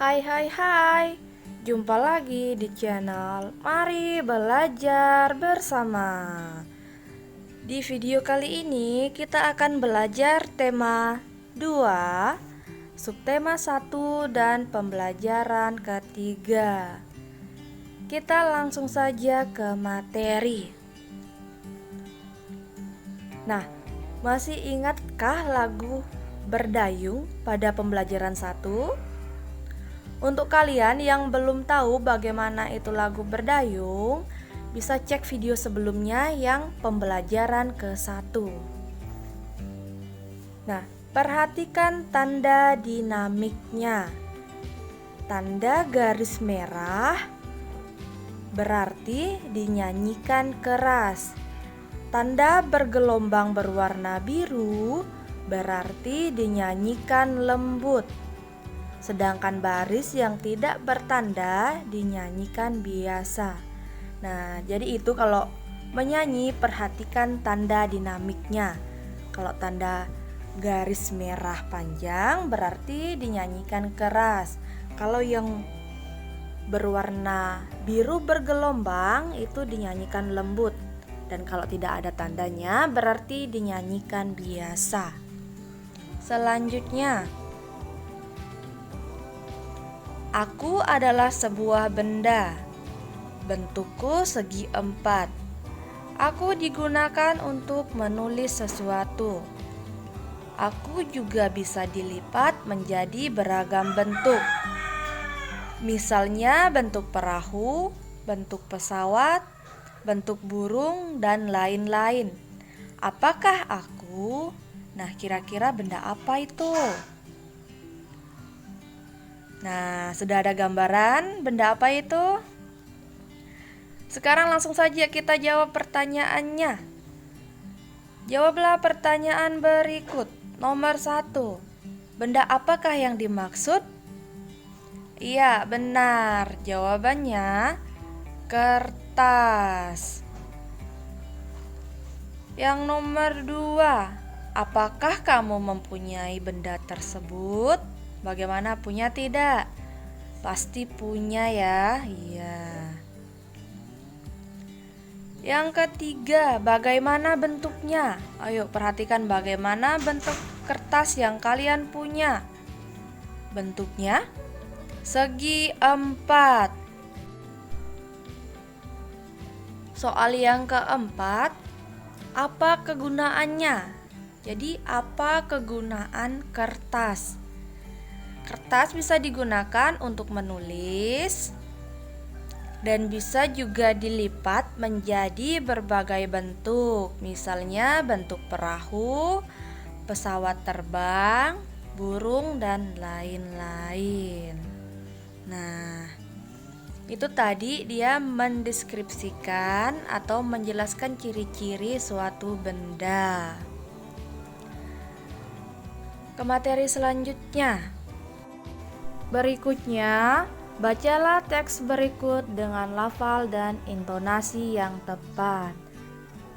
Hai hai hai, jumpa lagi di channel Mari Belajar Bersama. Di video kali ini kita akan belajar tema 2, subtema 1 dan pembelajaran ketiga. Kita langsung saja ke materi. Nah, masih ingatkah lagu Berdayung pada pembelajaran 1? Untuk kalian yang belum tahu bagaimana itu lagu Berdayung, bisa cek video sebelumnya yang pembelajaran ke-1. Nah, perhatikan tanda dinamiknya. Tanda garis merah berarti dinyanyikan keras. Tanda bergelombang berwarna biru berarti dinyanyikan lembut. Sedangkan baris yang tidak bertanda dinyanyikan biasa. Nah, jadi itu kalau menyanyi perhatikan tanda dinamiknya. Kalau tanda garis merah panjang berarti dinyanyikan keras. Kalau yang berwarna biru bergelombang itu dinyanyikan lembut. Dan kalau tidak ada tandanya berarti dinyanyikan biasa. Selanjutnya, aku adalah sebuah benda. Bentukku segi 4. Aku digunakan untuk menulis sesuatu. Aku juga bisa dilipat menjadi beragam bentuk. Misalnya bentuk perahu, bentuk pesawat, bentuk burung, dan lain-lain. Apakah aku? Nah, kira-kira benda apa itu? Nah, sudah ada gambaran benda apa itu? Sekarang langsung saja kita jawab pertanyaannya. Jawablah pertanyaan berikut. Nomor 1. Benda apakah yang dimaksud? Iya, benar. Jawabannya kertas. Yang nomor 2. Apakah kamu mempunyai benda tersebut? Bagaimana, punya tidak? Pasti punya ya. Iya. Yang ketiga, bagaimana bentuknya? Ayo perhatikan bagaimana bentuk kertas yang kalian punya. Bentuknya segi 4. Soal yang keempat, apa kegunaannya? Jadi apa kegunaan kertas? Kertas bisa digunakan untuk menulis dan bisa juga dilipat menjadi berbagai bentuk. Misalnya bentuk perahu, pesawat terbang, burung, dan lain-lain. Nah, itu tadi dia mendeskripsikan atau menjelaskan ciri-ciri suatu benda. Ke materi selanjutnya. Berikutnya, bacalah teks berikut dengan lafal dan intonasi yang tepat.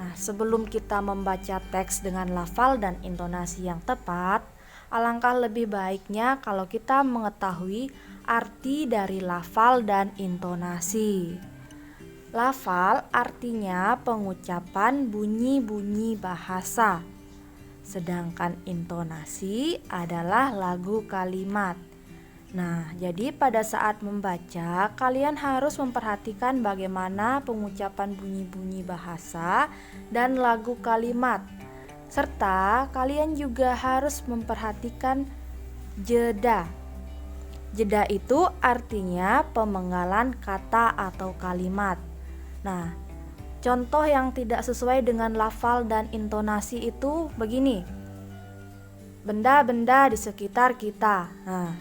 Nah, sebelum kita membaca teks dengan lafal dan intonasi yang tepat, alangkah lebih baiknya kalau kita mengetahui arti dari lafal dan intonasi. Lafal artinya pengucapan bunyi-bunyi bahasa, sedangkan intonasi adalah lagu kalimat. Nah, jadi pada saat membaca, kalian harus memperhatikan bagaimana pengucapan bunyi-bunyi bahasa dan lagu kalimat. Serta kalian juga harus memperhatikan jeda. Jeda itu artinya pemenggalan kata atau kalimat. Nah, contoh yang tidak sesuai dengan lafal dan intonasi itu begini. Benda-benda di sekitar kita. Nah,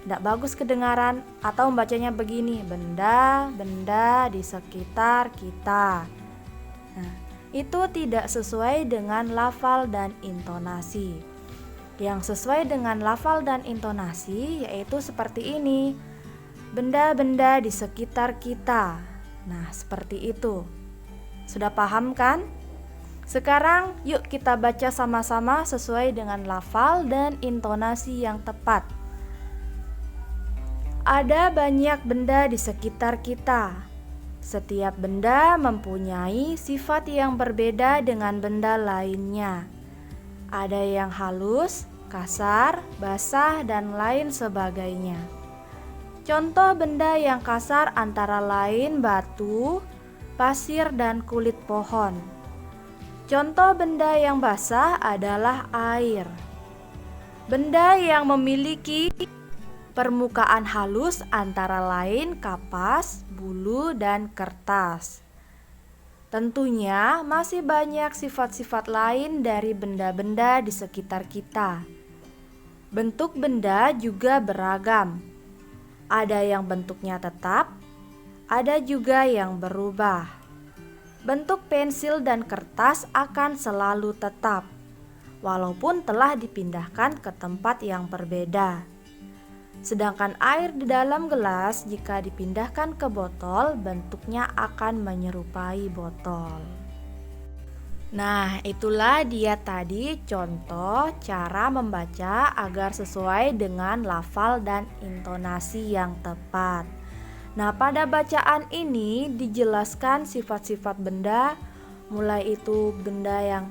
tidak bagus kedengaran, atau membacanya begini, benda-benda di sekitar kita. Nah, itu tidak sesuai dengan lafal dan intonasi. Yang sesuai dengan lafal dan intonasi yaitu seperti ini, benda-benda di sekitar kita. Nah, seperti itu. Sudah paham kan? Sekarang yuk kita baca sama-sama sesuai dengan lafal dan intonasi yang tepat. Ada banyak benda di sekitar kita. Setiap benda mempunyai sifat yang berbeda dengan benda lainnya. Ada yang halus, kasar, basah, dan lain sebagainya. Contoh benda yang kasar antara lain batu, pasir, dan kulit pohon. Contoh benda yang basah adalah air. Benda yang memiliki permukaan halus antara lain kapas, bulu, dan kertas. Tentunya masih banyak sifat-sifat lain dari benda-benda di sekitar kita. Bentuk benda juga beragam. Ada yang bentuknya tetap, ada juga yang berubah. Bentuk pensil dan kertas akan selalu tetap, walaupun telah dipindahkan ke tempat yang berbeda. Sedangkan air di dalam gelas jika dipindahkan ke botol, bentuknya akan menyerupai botol. Nah, itulah dia tadi contoh cara membaca agar sesuai dengan lafal dan intonasi yang tepat. Nah, pada bacaan ini dijelaskan sifat-sifat benda, mulai itu benda yang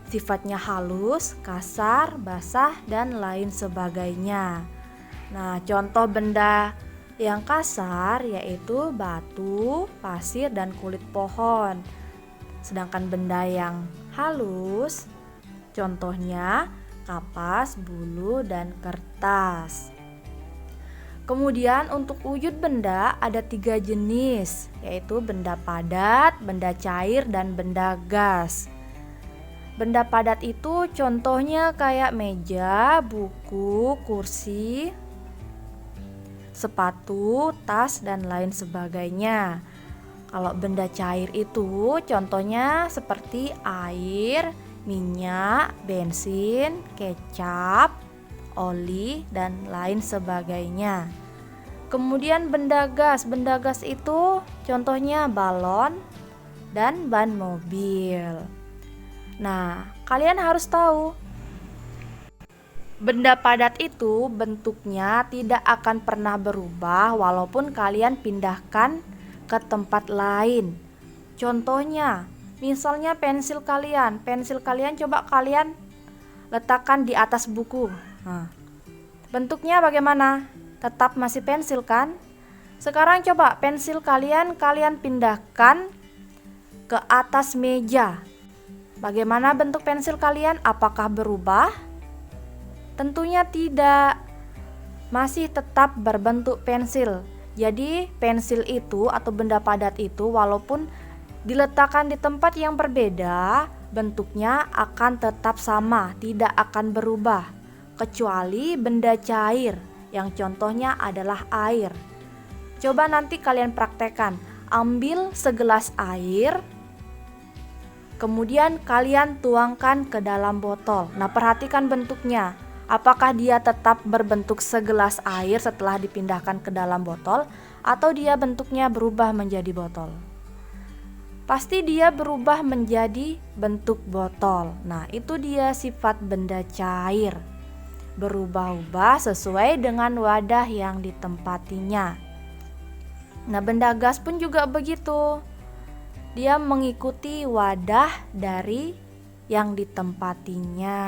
sifatnya halus, kasar, basah, dan lain sebagainya. Nah, contoh benda yang kasar yaitu batu, pasir, dan kulit pohon. Sedangkan benda yang halus contohnya kapas, bulu, dan kertas. Kemudian untuk wujud benda ada 3 jenis, yaitu benda padat, benda cair, dan benda gas. Benda padat itu contohnya kayak meja, buku, kursi, sepatu, tas, dan lain sebagainya. Kalau benda cair itu contohnya seperti air, minyak, bensin, kecap, oli, dan lain sebagainya. Kemudian benda gas itu contohnya balon dan ban mobil. Nah, kalian harus tahu benda padat itu bentuknya tidak akan pernah berubah walaupun kalian pindahkan ke tempat lain. Contohnya, misalnya pensil kalian coba kalian letakkan di atas buku. Nah, bentuknya bagaimana? Tetap masih pensil kan? Sekarang coba pensil kalian pindahkan ke atas meja. Bagaimana bentuk pensil kalian? Apakah berubah? Tentunya tidak. Masih tetap berbentuk pensil. Jadi pensil itu atau benda padat itu walaupun diletakkan di tempat yang berbeda, bentuknya akan tetap sama, tidak akan berubah. Kecuali benda cair yang contohnya adalah air. Coba nanti kalian praktekkan. Ambil segelas air, kemudian kalian tuangkan ke dalam botol. Nah, perhatikan bentuknya. Apakah dia tetap berbentuk segelas air setelah dipindahkan ke dalam botol, atau dia bentuknya berubah menjadi botol? Pasti dia berubah menjadi bentuk botol. Nah, itu dia sifat benda cair. Berubah-ubah sesuai dengan wadah yang ditempatinya. Nah, benda gas pun juga begitu. Dia mengikuti wadah dari yang ditempatinya.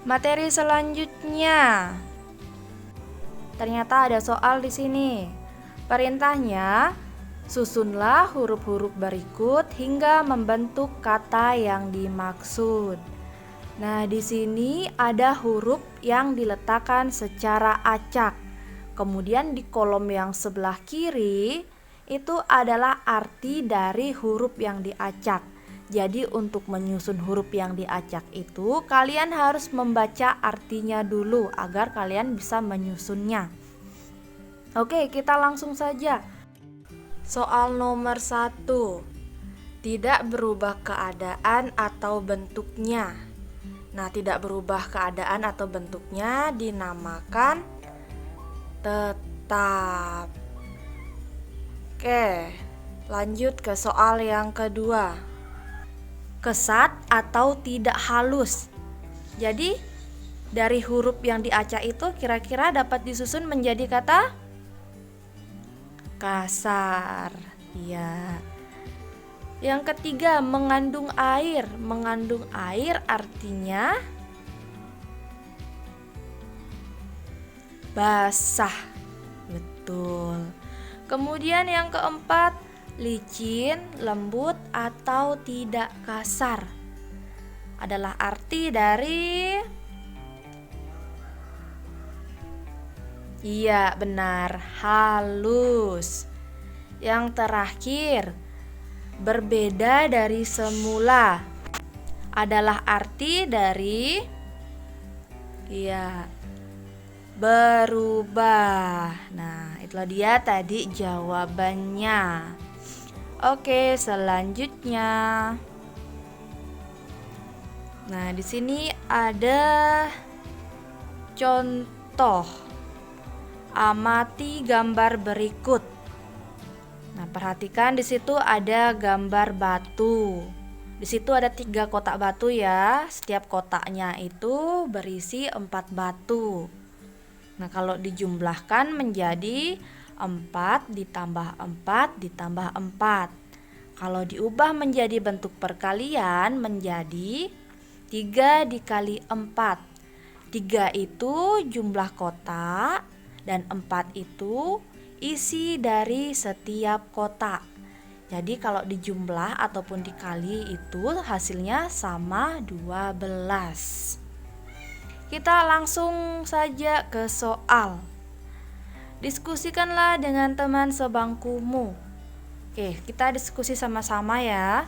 Materi selanjutnya. Ternyata ada soal di sini. Perintahnya, susunlah huruf-huruf berikut hingga membentuk kata yang dimaksud. Nah, di sini ada huruf yang diletakkan secara acak. Kemudian di kolom yang sebelah kiri itu adalah arti dari huruf yang diacak. Jadi untuk menyusun huruf yang diacak itu kalian harus membaca artinya dulu agar kalian bisa menyusunnya. Oke, kita langsung saja. Soal nomor 1. Tidak berubah keadaan atau bentuknya. Nah, tidak berubah keadaan atau bentuknya dinamakan tetap. Oke, lanjut ke soal yang kedua. Kesat atau tidak halus. Jadi dari huruf yang diacak itu kira-kira dapat disusun menjadi kata kasar. Ya. Yang ketiga, mengandung air. Mengandung air artinya basah. Betul. Kemudian yang keempat, licin, lembut atau tidak kasar adalah arti dari iya, benar, halus. Yang terakhir, berbeda dari semula adalah arti dari iya, berubah. Nah, itulah dia tadi jawabannya. Oke, selanjutnya. Nah, di sini ada contoh. Amati gambar berikut. Nah, perhatikan di situ ada gambar batu. Di situ ada 3 kotak batu ya. Setiap kotaknya itu berisi 4 batu. Nah, kalau dijumlahkan menjadi 4 ditambah 4 ditambah 4. Kalau diubah menjadi bentuk perkalian menjadi 3 dikali 4. 3 itu jumlah kotak dan 4 itu isi dari setiap kotak. Jadi kalau dijumlah ataupun dikali itu hasilnya sama 12. Kita langsung saja ke soal. Diskusikanlah dengan teman sebangkumu. Oke, kita diskusi sama-sama ya.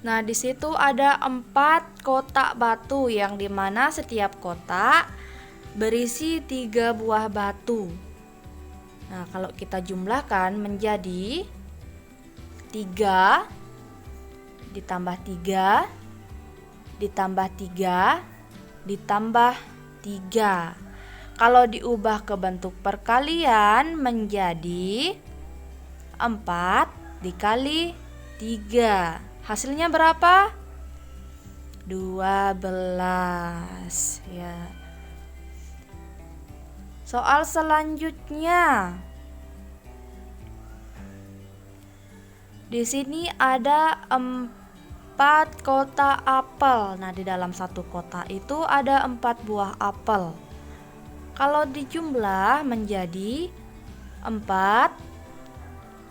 Nah, di situ ada 4 kotak batu yang dimana setiap kotak berisi 3 buah batu. Nah, kalau kita jumlahkan menjadi 3 ditambah 3 ditambah 3 ditambah 3. Kalau diubah ke bentuk perkalian menjadi 4 dikali 3. Hasilnya berapa? 12 ya. Soal selanjutnya. Di sini ada 4 kotak apel. Nah, di dalam satu kotak itu ada 4 buah apel. Kalau dijumlah menjadi 4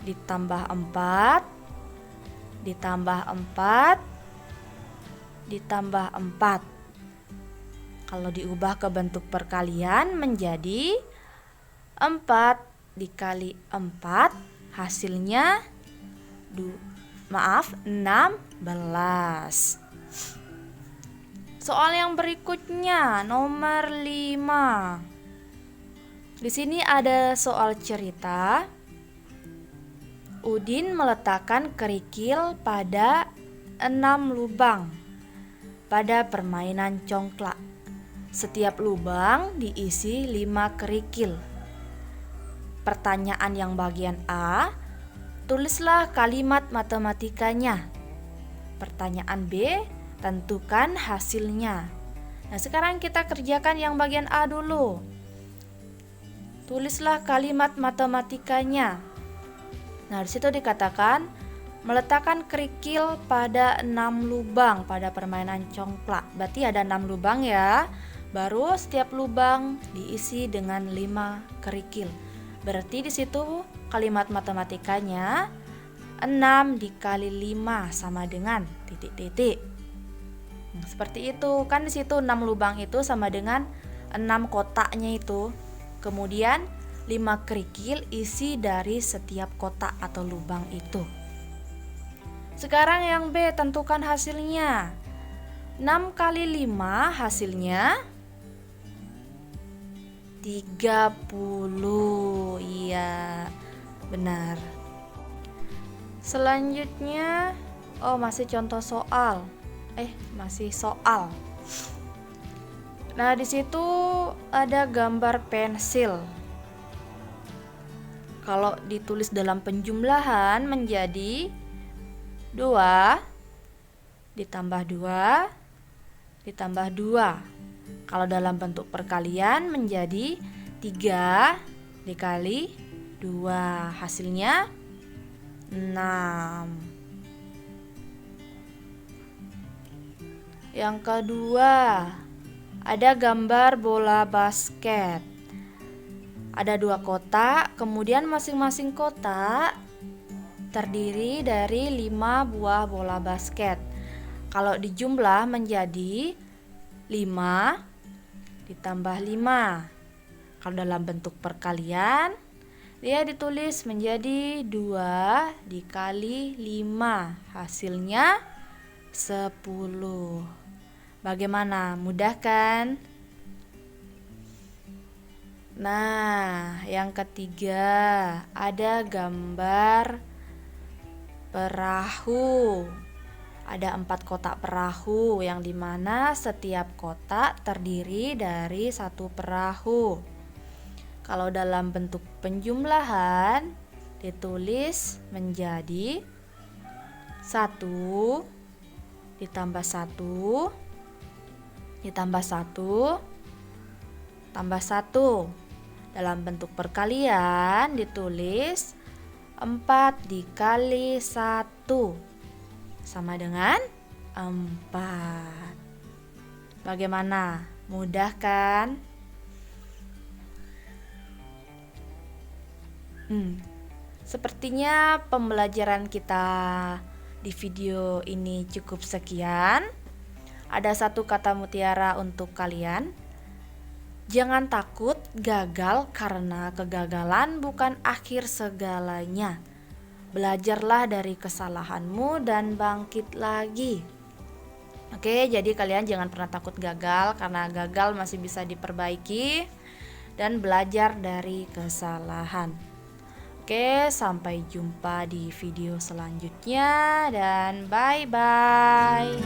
ditambah 4 ditambah 4 ditambah 4. Kalau diubah ke bentuk perkalian menjadi 4 dikali 4 hasilnya 16. Soal yang berikutnya nomor 5. Di sini ada soal cerita. Udin meletakkan kerikil pada 6 lubang pada permainan congklak. Setiap lubang diisi 5 kerikil. Pertanyaan yang bagian A, tulislah kalimat matematikanya. Pertanyaan B, tentukan hasilnya. Nah, sekarang kita kerjakan yang bagian A dulu. Tulislah kalimat matematikanya. Nah, di situ dikatakan meletakkan kerikil pada 6 lubang pada permainan congklak. Berarti ada 6 lubang ya. Baru setiap lubang diisi dengan 5 kerikil. Berarti di situ kalimat matematikanya 6 dikali 5 sama dengan titik-titik. Nah, seperti itu. Kan di situ 6 lubang itu sama dengan 6 kotaknya itu. Kemudian 5 kerikil isi dari setiap kotak atau lubang itu. Sekarang yang B, tentukan hasilnya. 6 kali 5 hasilnya 30. Iya, benar. Selanjutnya, masih contoh soal. Masih soal. Nah, di situ ada gambar pensil. Kalau ditulis dalam penjumlahan menjadi 2 ditambah 2 ditambah 2. Kalau dalam bentuk perkalian menjadi 3 dikali 2, hasilnya 6. Yang kedua, ada gambar bola basket. Ada 2 kotak, kemudian masing-masing kotak terdiri dari 5 buah bola basket. Kalau dijumlah menjadi 5 ditambah 5. Kalau dalam bentuk perkalian, dia ditulis menjadi 2 dikali 5, hasilnya 10. Bagaimana? Mudah kan? Nah, yang ketiga ada gambar perahu. Ada 4 kotak perahu yang dimana setiap kotak terdiri dari 1 perahu. Kalau dalam bentuk penjumlahan ditulis menjadi 1 ditambah 1 ditambah 1 tambah 1. Dalam bentuk perkalian ditulis 4 dikali 1 sama dengan 4. Bagaimana? Mudah kan? Sepertinya pembelajaran kita di video ini cukup sekian. Ada 1 kata mutiara untuk kalian. Jangan takut gagal karena kegagalan bukan akhir segalanya. Belajarlah dari kesalahanmu dan bangkit lagi. Oke, jadi kalian jangan pernah takut gagal karena gagal masih bisa diperbaiki dan belajar dari kesalahan. Oke, sampai jumpa di video selanjutnya dan bye-bye.